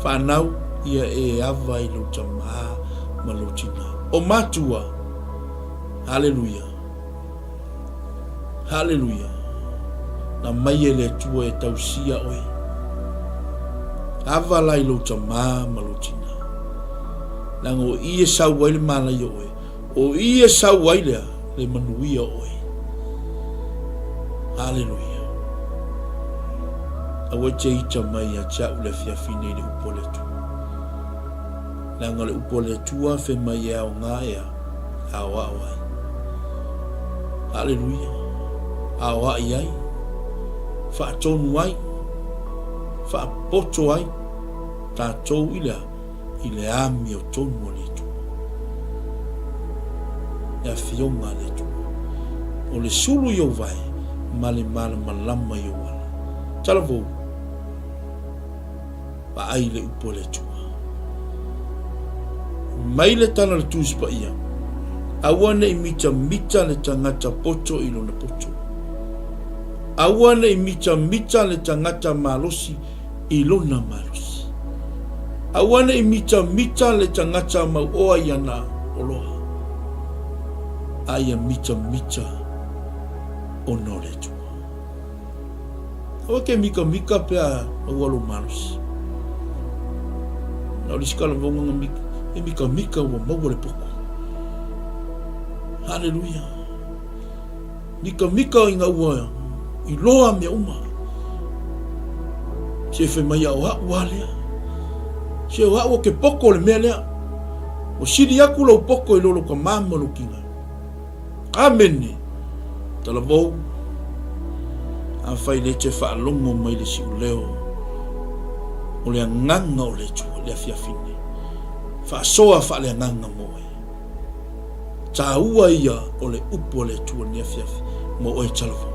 Whanau ia e awa ilo tamaa malutina. O matua. Haleluia. Haleluia. Na mai e le tua e tausia oe. Awa la ilo tamaa malutina. Nango ie sau waile mana i oe. O ie sau waile le manuia oe. Haleluia. Awa te ita mai a tia ule fiafine le upole tu. Nanga le upole tua fe mai au ngaya. Awa awai. Haleluia. Awa iai. Fa tonu ai. Fa poto ai. Ta tou ile ami o tonu le tu. Ya fionga le tu. O le sulu yo vai. Male malama yo wala. Talavo. Pa ai le upole tua. Mai le tana le tuspa ia. Awana i mita le tangata poto ilo na poto. Awana i mita le tangata malosi ilo na malosi. Awana i mita le tangata mauoa yana oloha. Aya mita onore tu. Oke mika pea walo manos. Na ulisikala vonga mika wa mawale poko. Haleluia. Mika inga ua iloa me uma. Se fe mai au wale. Se wa ke poko le mele. O siri yaku lo poko ilolo ka mama lukinga. Amen. Talavou a fai le te whaalongo mai le si uleo o le nganga o le tua le fiafine whaasoa wha le nganga moe ta ua ia o le upo le tua le fiafi mo oe talavou.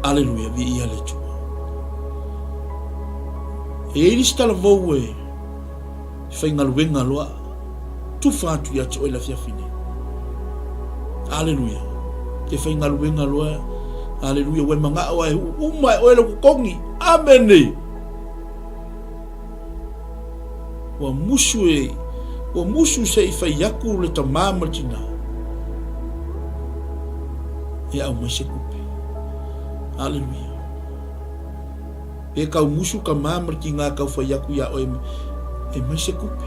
Aleluia vi ia le tua e iris talavou e whai ngaluenga loa tu whaatu ia te oe le fiafine. Aleluia. Ke fai ngaluenga loa. Haleluia. We manga oa umai oe lo kukongi. Amen. Wa musu se i fai yaku le tamama tina. E au mai se kupe. Haleluia. E kau musu ka mama ki ngā kau fai yaku ya oe e mai se kupe.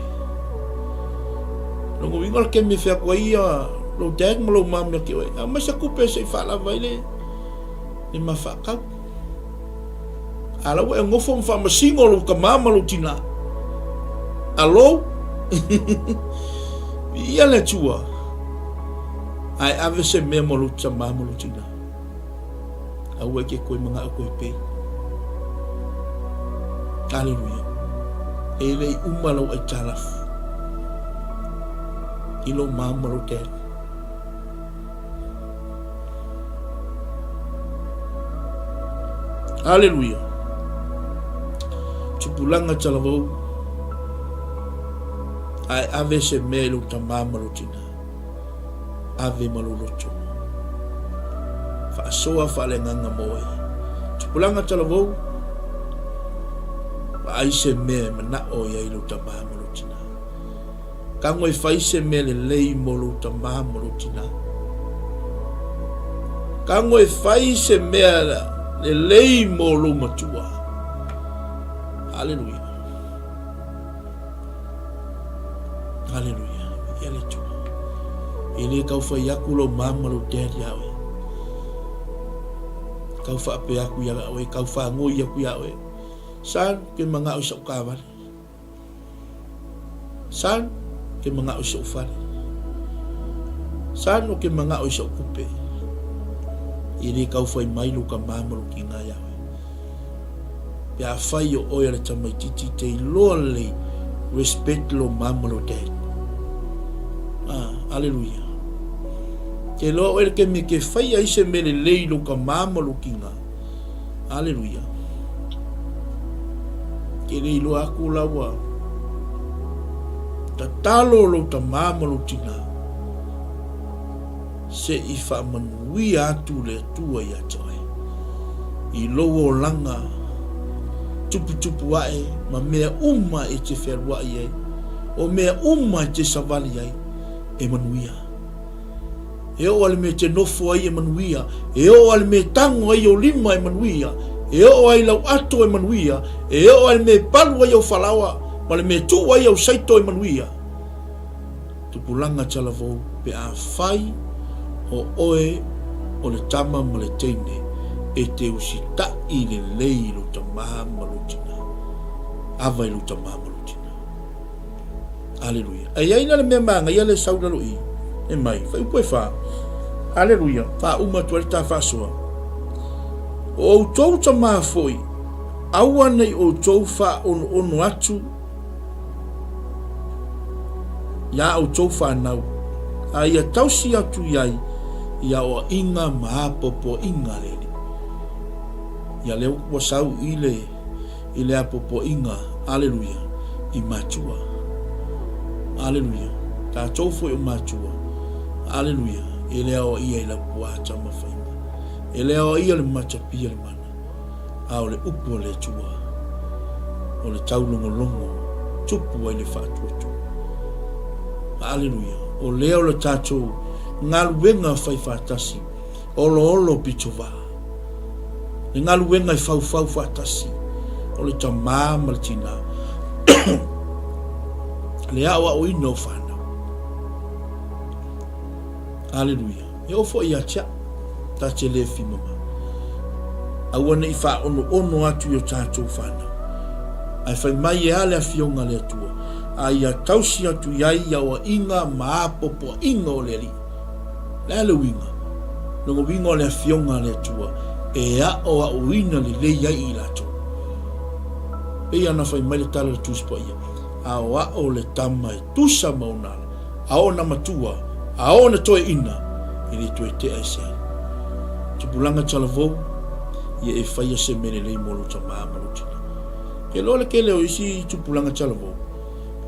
Longo ingal ke me fea kwa ia lo tag mo lo mam ki oe. Mai se kupe se fa la vai le. Ni ma fa kau. Ala we ngofo mfa masingo lo ka mama lo tina. Alo? Ia le tua. Ai ave se me mo lo tsa mama lo tina. Awe ke koe mga koe pe. Haleluia. Ele umalo e talaf. Ilo mamalo te. Haleluia. Tupulanga talavo. Ai ave se melo tamamalo tina. Ave maloloto. Fa soa fa lenganga moe. Tupulanga talavo. Ai se me mana o ia ilo tamamalo tina. Kango e fai se me le lei molo tamamalo tina. Kango e fai se me le lei molo matua. Haleluia. Haleluia. Ele tu. Ele kau fa yakulo mamalo te yawe. Kau fa pe aku ya we kau fa ngoi aku ya we. San ke mga usok kawan. San ke mga usok fan. San o ke mga usok kupe. Ini kau fai mai luka mamalo ki ngaya. Ya fai o oya le tamai titi te lole respect lo mamalo te. Haleluya. Ke lo el ke me ke fai ai se mele le luka mamalo ki nga. Haleluya. Kere ilo aku lawa. Tatalo lo tamama lo tina. Se ifa manui atu le tua ya joe. Ilo o langa. Tupu wae. Ma mea uma e te wherua iei. O mea uma e te savali iei. E manuia. E o ale me te nofo ai e manuia. E o ale me tango ai o lima e manuia. E o ai lau ato e manuia. E o ai me palu ai au falawa. Ma le me tu ai au saito e manuia. Tupulanga talavou pe a fai o oe o le tama ma le teine. E te usita i le lei lo tamaha malutina. Ava i lo tamaha malutina. Aleluia. Ai aina le mea manga, ia le saudalo i. E mai, fai upo e fa. Aleluia. Fa uma tuare ta fa soa. O tou tamaha foi. Aua nei o tou fa ono atu. Ya o tou fa nau. Ai a tausi atu iai. Ia o inga maapopo inga lele. Ia leo wasau ile apopo inga. Aleluia. I matua. Aleluia. Ta tou foi o matua. Aleluia. Ile o ia ila puata mafainga. Ele o ia le matapia le mana. A o le upu le tua. O le taulongolongo. Tupu ai le fatuatu. Aleluia. O leo le tatou. Ngaluenga fai fatasi. Olo pitova. Le ngaluenga i fau fatasi. O le tamā maltina. Le awa o ino fana. Aleluia. E o fo ia tia. Tache le fi mama. Aua nei fa ono atu yo tatou fana. Ai fai mai e ale a fionga le atua. Ai a tausi atu iai ia o inga maapopo inga o le li. Lele winga. Nongo winga o le a fionga le atua. E a o a uina le le iai i lato. E ana fai mai le tala le tuspo ia. A o le tama e tusa maunala. A o na matua. A o na toe ina. Ili toe te aise. Tupulanga talavou. Ia e fai se mene lei molo tamaha malutina. Ke lo le kele o isi tupulanga talavou.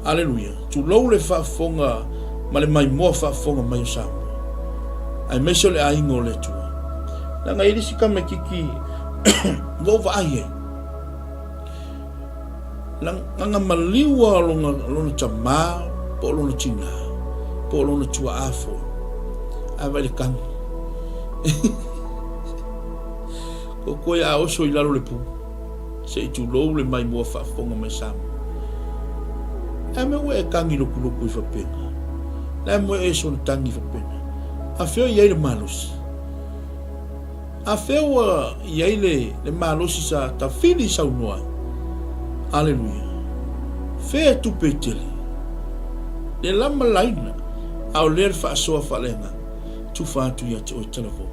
Aleluia. Tu lou le whaafonga. Ma le mai moa whaafonga mai o Samoa. Ai meso le aingo le tua. Nanga irisi kame kiki. Ngova aie. Nanga maliwa lona tamaha. Po lona tina. Po lona tua afo. Awa le kango. Ko koe a oso i lalo le pu. Se i tu lou le mai mua whaafonga mai Samoa. E me ue e kangi loku i whapenga. Le mue e son tangi whapenga. A feo iei le malosi. A feo iei le malosi sa ta fili sa unoa. Aleluia. Fea tupe tele. Le lama laina. Au lea whaasoa whalenga. Tu whaatu ia te o telefo.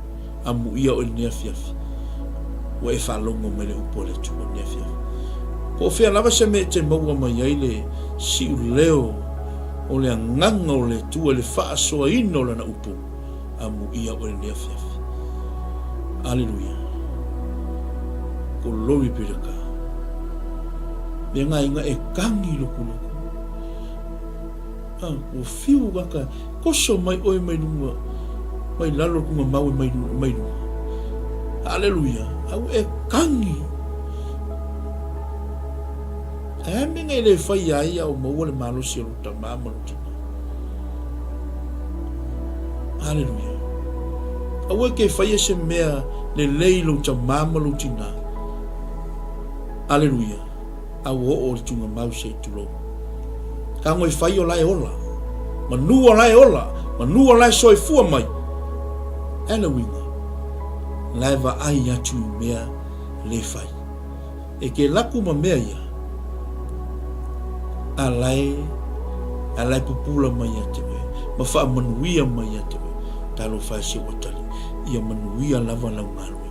A mu ia o nea fiafi. Wa e whalongo me le upo le tua nea fiafi. ko fea lava se me te maua mai ai le si leo o le nganga o le tua le whaasoa ino lana upu a mu ia o le nea fiafi. Aleluia. Ko lowi piraka. Me ngā inga e kangi loko loko. O fiu waka, koso mai oe mai nunga, mai lalo kunga maui mai nunga. Aleluia. Au e kangi. E me ngai le whai ai au maua le malo si aluta māma lutina. Aleluia. Au e ke whai se mea le lei luta māma lutina. Aleluia. Au o le tunga mau se tulo. Ka ngoi whai o lai ola. Manua lai ola. Manua lai soifua mai. Aleluia. Lai wa ai atu mea le whai. E ke laku ma mea ia. Alai pupula mai ate we. Ma wha manuia mai ate we. Talo whai se watali. Ia manuia lava lau ngalwe.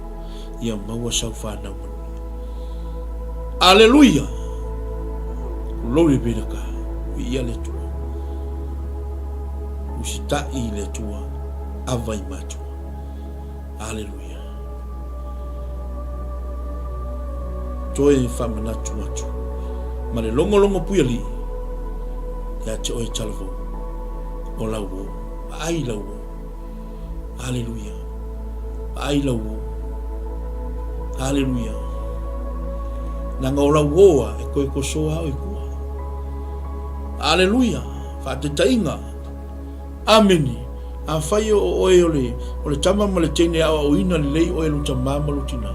Ia maua sau whanau manuia. Aleluia. Lori beraka. Ia le tua. Usitai le tua. Avai matua. Aleluia. Toi whamanatu atu. Ma le longo puia li. Ya te oi talavo. O lau o. Ai lau o. Aleluia. Ai lau o. Aleluia. Nanga o lau oa e koe ko soa o i kua. Aleluia. Whate tainga. Ameni. A whai o oe o le tama ma le tene awa o ina le lei oe luta mama lutina.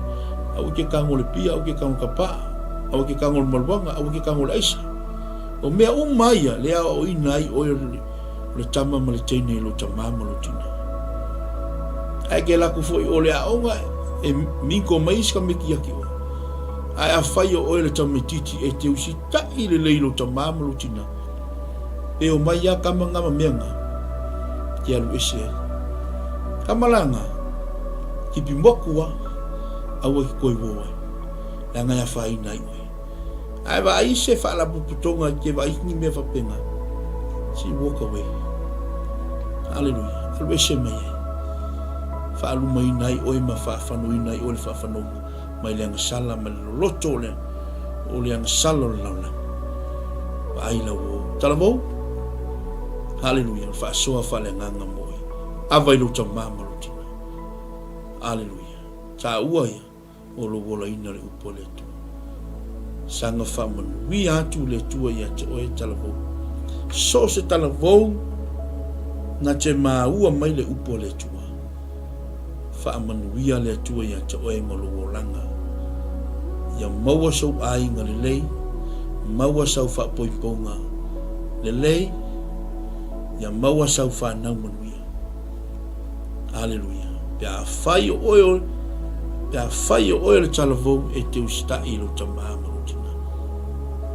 Au ke kango le pia, au ke kango kapa. Au ke kango le maluanga, au ke kango le aisa. O mea umaia le awa o ina ai oe le tama ma le tene luta mama lutina. Ai ke laku foi o le aonga e miko maiska meki aki o. Ai a whai o oe le tamititi e te usi tai le lei luta mama lutina. E o mai a kama ngama meanga. Ki alu ese. Kamalanga. Ki pimokua. Awa ki koi woa. Langa ya whai nai oe. Ai wa aise whala puputonga ke wa ikni mea whapenga. Si walk away. Hallelujah. Alu ese mai ai. Whaalu mai nai oe ma whaafano i nai oe le whaafanonga. Mai leanga sala ma le loto le. O leanga sala le laula. Wa aila wo. Tala mou? Hallelujah. Whaasoa whale nganga moe. Awai luta mama lutina. Hallelujah. Ta ua ia. O lo wola ina le upo le tu. Sanga whamanu. Wi atu le tua ia te oe talavou. So se talavou. Na te maa ua mai le upo le tua. Whamanu ia le tua ia te oe ngolo wolanga. Ia maua sau ainga le lei. Maua sau whapoiponga. Le lei. Ia maua sau whanau manuia. Hallelujah. Pea whai o oe. Pea whai o oe le talavou e te ustai lo tamama lutina.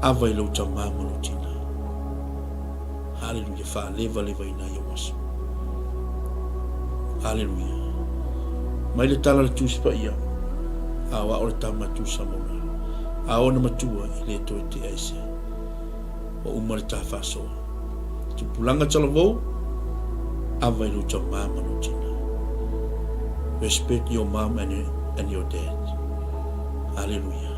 Awai lo tamama lutina. Hallelujah. Wha leva ina ia wasu. Hallelujah. Mai le tala le tuspa ia. Awa o le tama tusa mona. Aona matua i le toi te aise. O umare ta whasoa. Tu pulanga talavou. Awai lo tamama lutina. Respect your mom and your dad. Hallelujah.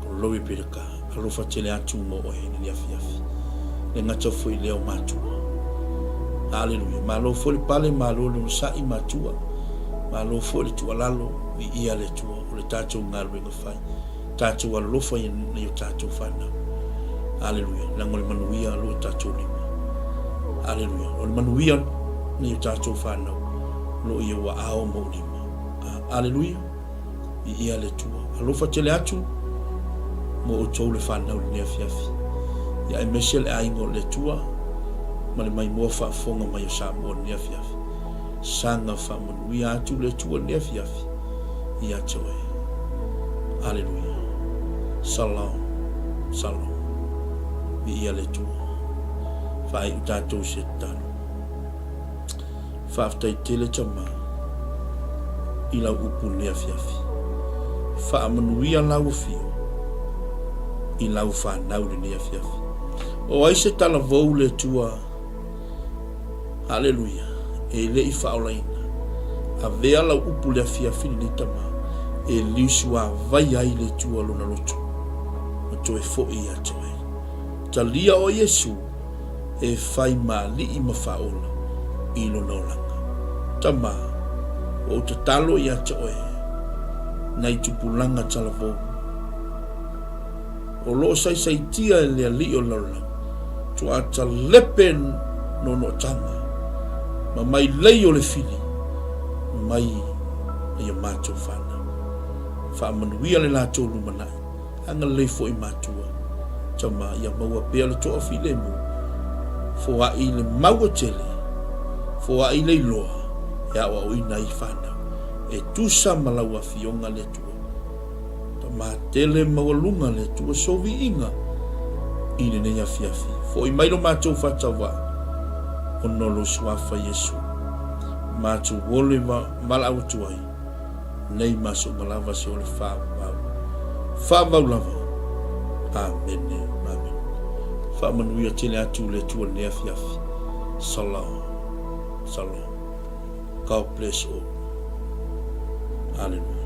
Kolowi piraka. Alofa tele atu mo o hene ni afi. Le ngata foi leo matua. Hallelujah. Malo foi pale malo le sai matua. Malo foi le tualalo i ia le tua. O le tatu ngalwe ngafai. Tatu alofa ni yo tatu fana. Hallelujah. Langole manuia lo tatu lima. Hallelujah. O manuia ni yo tatu fana. Lo ia wa ao mo lima. Hallelujah. I ia le tua. Alofa tele atu. Mo o tau le whanau le nea fiafi. Ia e mese le aingo le tua. Ma le mai mua whaafonga mai o sa mua nea fiafi. Sanga whamanu. Ia atu le tua nea fiafi. Ia toe. Hallelujah. Salam. Salam. I ia le tua. Whai utatou se tanu. Whaaftai tele tama. I lau upu nea fiafi. Whaamanuia lau fio. I lau whanau le nea fiafi. O ai se tala vau le tua. Haleluia. E le I whaolaina. A vea lau upu le fiafi ni tama. E liusua vai ai le tua lona lotu. Ma toe fo'i a toe. Talia o Yesu. E whai ma li I ma whaola. I lona olanga. Tama. O te talo I a toe. Nai tupulanga tala vau. O lo sai tia e le ali o laula. Tua ta lepe no no tanga. Ma mai lei o le fili. Mai ia macho whana. Wha manuia le la tō lumanai. Anga lei fo I matua. Tama ia maua pea le toa file mu. Fo a I le maua tele. Fo a I le loa. Ia wa o ina I whana. E tusa malaua fionga le tua. Ma tele mawalunga le tua sovi inga I ne nea fiafi. Fo I mailo mātou whatawa o nolo suafa Yesu. Mātou wole malau tuai. Nei maso malawa se ole whāwau. Whāwau lava. Amen. Amen. Whāmanuia tele atu le tua nea fiafi. Salam. Salam. God bless all. Hallelujah.